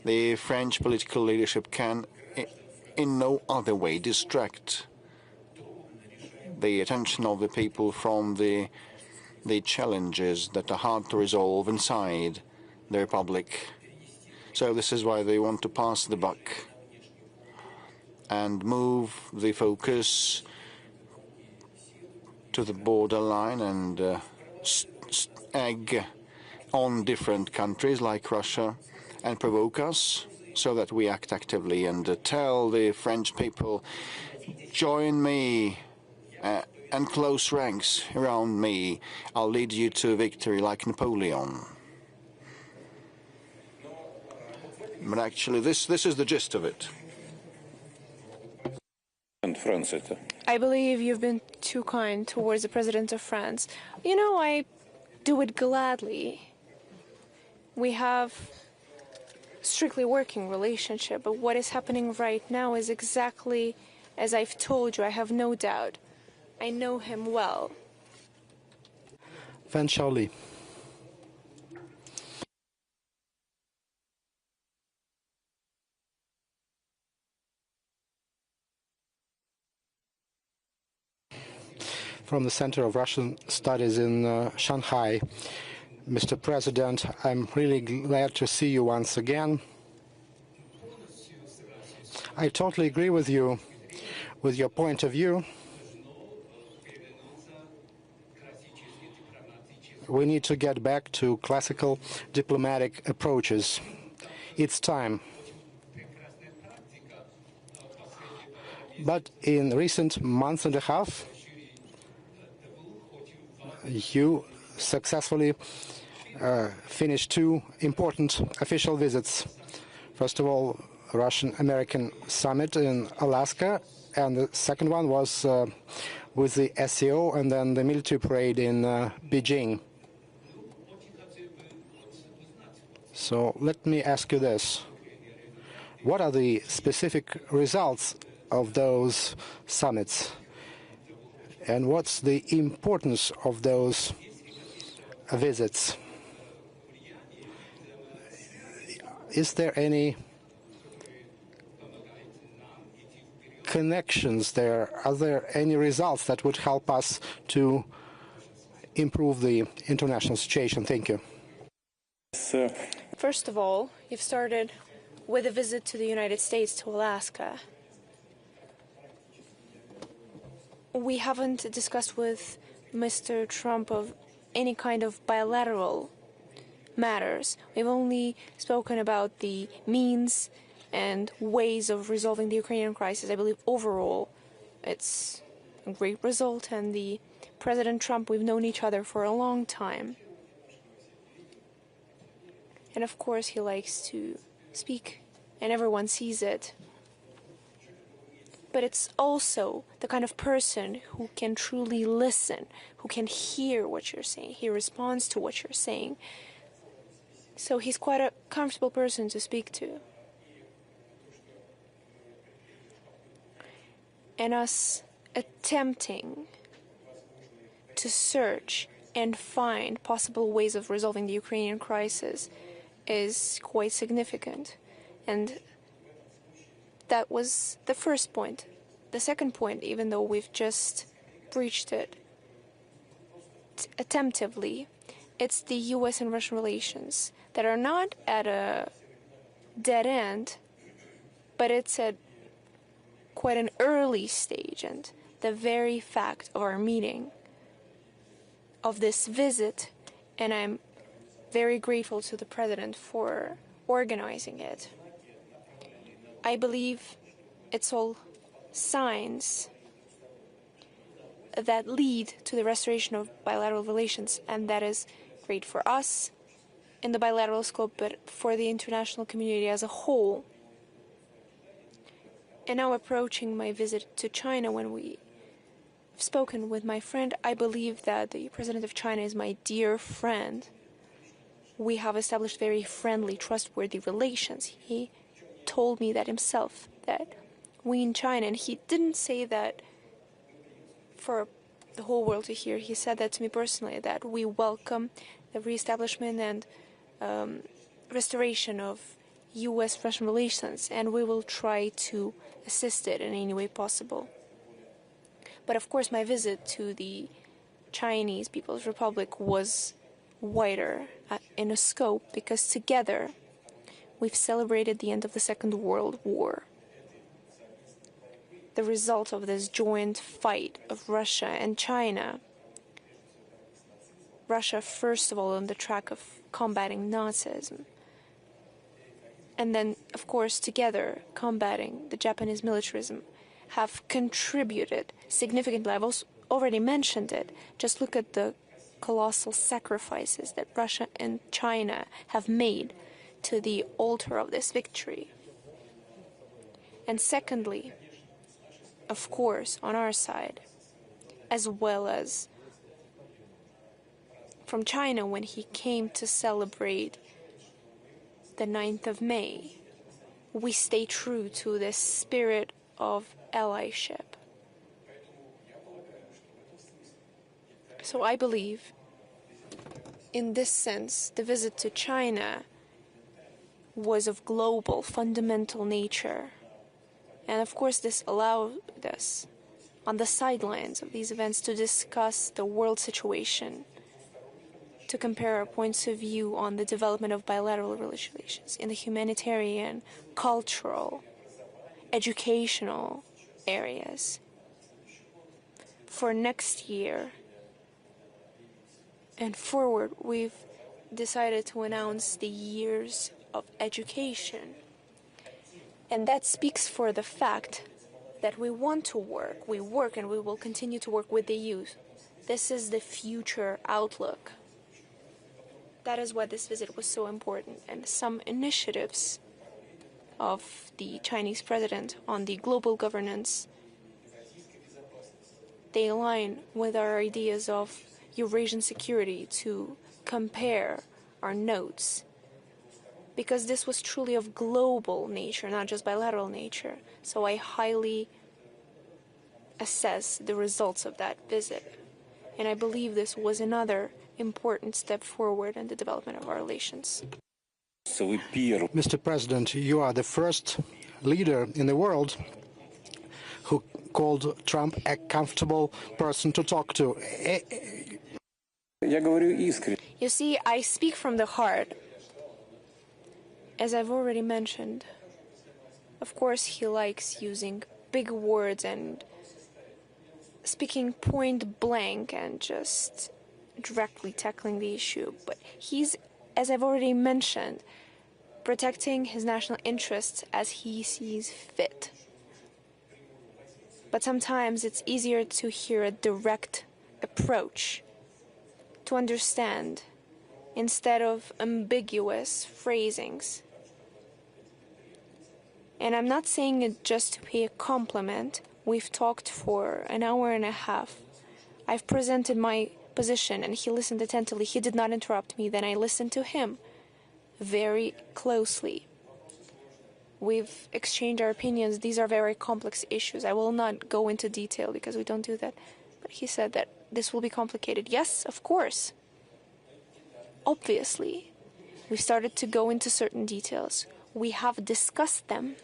The French political leadership can in no other way distract the attention of the people from the challenges that are hard to resolve inside the Republic. So this is why they want to pass the buck and move the focus to the borderline and egg on different countries like Russia and provoke us so that we act actively and tell the French people, join me and close ranks around me. I'll lead you to victory like Napoleon. But actually, this is the gist of it. I believe you've been too kind towards the President of France. You know, I do it gladly. We have strictly working relationship, but what is happening right now is exactly as I've told you. I have no doubt. I know him well. Van Shaoli. From the Center of Russian Studies in Shanghai. Mr. President, I'm really glad to see you once again. I totally agree with you, with your point of view. We need to get back to classical diplomatic approaches. It's time. But in recent months and a half, you successfully finished two important official visits. First of all, Russian-American summit in Alaska, and the second one was with the SCO and then the military parade in Beijing. So let me ask you this. What are the specific results of those summits? And what's the importance of those visits? Is there any connections there? Are there any results that would help us to improve the international situation? Thank you. First of all, you've started with a visit to the United States, to Alaska. We haven't discussed with Mr. Trump of any kind of bilateral matters. We've only spoken about the means and ways of resolving the Ukrainian crisis. I believe overall it's a great result, and the President Trump, we've known each other for a long time. And of course he likes to speak, and everyone sees it. But it's also the kind of person who can truly listen, who can hear what you're saying. He responds to what you're saying. So he's quite a comfortable person to speak to. And us attempting to search and find possible ways of resolving the Ukrainian crisis is quite significant. And that was the first point. The second point, even though we've just breached it attemptively, it's the U.S. and Russian relations that are not at a dead end, but it's at quite an early stage. And the very fact of our meeting, of this visit, and I'm very grateful to the President for organizing it, I believe it's all signs that lead to the restoration of bilateral relations, and that is great for us in the bilateral scope, but for the international community as a whole. And now approaching my visit to China, when we've spoken with my friend, I believe that the President of China is my dear friend. We have established very friendly, trustworthy relations. He told me that himself, that we in China, and he didn't say that for the whole world to hear, he said that to me personally, that we welcome the reestablishment and restoration of U.S.-Russian relations, and we will try to assist it in any way possible. But of course, my visit to the Chinese People's Republic was wider in a scope, because together we've celebrated the end of the Second World War. The result of this joint fight of Russia and China. Russia, first of all, on the track of combating Nazism, and then, of course, together combating the Japanese militarism, have contributed significantly. I've also already mentioned it. Just look at the colossal sacrifices that Russia and China have made to the altar of this victory. And secondly, of course, on our side, as well as from China when he came to celebrate the 9th of May, we stay true to this spirit of allyship. So I believe, in this sense, the visit to China was of global, fundamental nature. And of course, this allowed us, on the sidelines of these events, to discuss the world situation, to compare our points of view on the development of bilateral relations in the humanitarian, cultural, educational areas. For next year and forward, we've decided to announce the years of education. And that speaks for the fact that we want to work. We work and we will continue to work with the youth. This is the future outlook. That is why this visit was so important. And some initiatives of the Chinese president on the global governance, they align with our ideas of Eurasian security, to compare our notes, because this was truly of global nature, not just bilateral nature. So I highly assess the results of that visit. And I believe this was another important step forward in the development of our relations. Mr. President, you are the first leader in the world who called Trump a comfortable person to talk to. You see, I speak from the heart. As I've already mentioned, of course he likes using big words and speaking point blank and just directly tackling the issue. But he's, as I've already mentioned, protecting his national interests as he sees fit. But sometimes it's easier to hear a direct approach, to understand, instead of ambiguous phrasings. And I'm not saying it just to pay a compliment. We've talked for an hour and a half. I've presented my position and he listened attentively. He did not interrupt me. Then I listened to him very closely. We've exchanged our opinions. These are very complex issues. I will not go into detail because we don't do that. But he said that this will be complicated. Yes, of course. Obviously. We started to go into certain details. We have discussed them.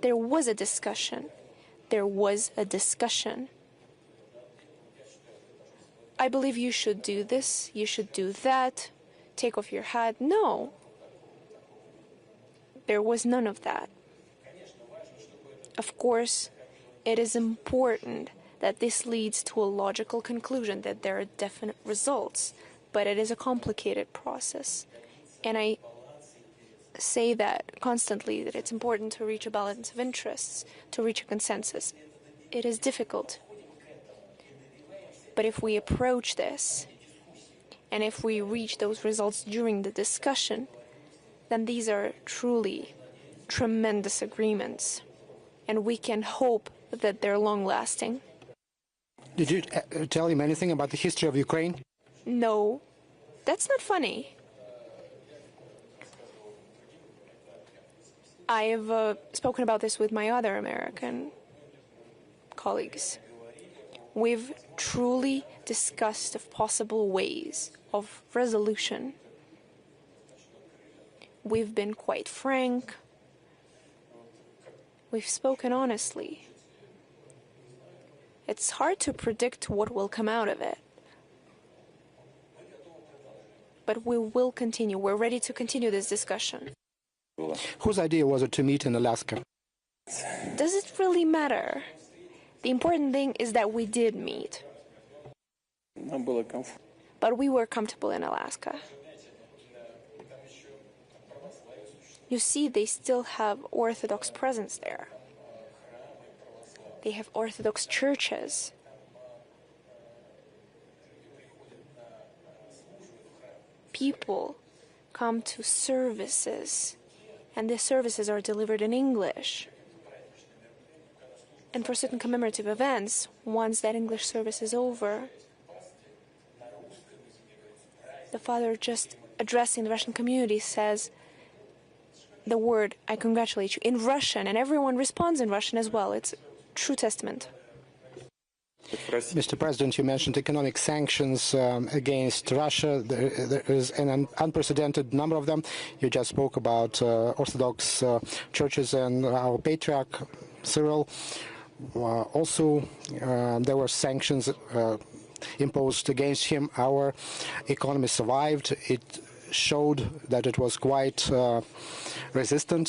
There was a discussion. There was a discussion. I believe you should do this, you should do that, take off your hat. No. There was none of that. Of course, it is important that this leads to a logical conclusion, that there are definite results, but it is a complicated process. And I say that constantly, that it's important to reach a balance of interests, to reach a consensus. It is difficult. But if we approach this, and if we reach those results during the discussion, then these are truly tremendous agreements, and we can hope that they're long-lasting. Did you tell him anything about the history of Ukraine? No, that's not funny. I've spoken about this with my other American colleagues. We've truly discussed of possible ways of resolution. We've been quite frank, We've spoken honestly. It's hard to predict what will come out of it. But we will continue. We're ready to continue this discussion. Whose idea was it to meet in Alaska? Does it really matter? The important thing is that we did meet. But we were comfortable in Alaska. You see, they still have Orthodox presence there. They have Orthodox churches. People come to services, and the services are delivered in English. And for certain commemorative events, once that English service is over, the father, just addressing the Russian community, says the word, "I congratulate you," in Russian, and everyone responds in Russian as well. It's a true testament. Mr. President, you mentioned economic sanctions against Russia. There is an unprecedented number of them. You just spoke about Orthodox churches and our patriarch, Cyril. Also, there were sanctions imposed against him. Our economy survived. It showed that it was quite resistant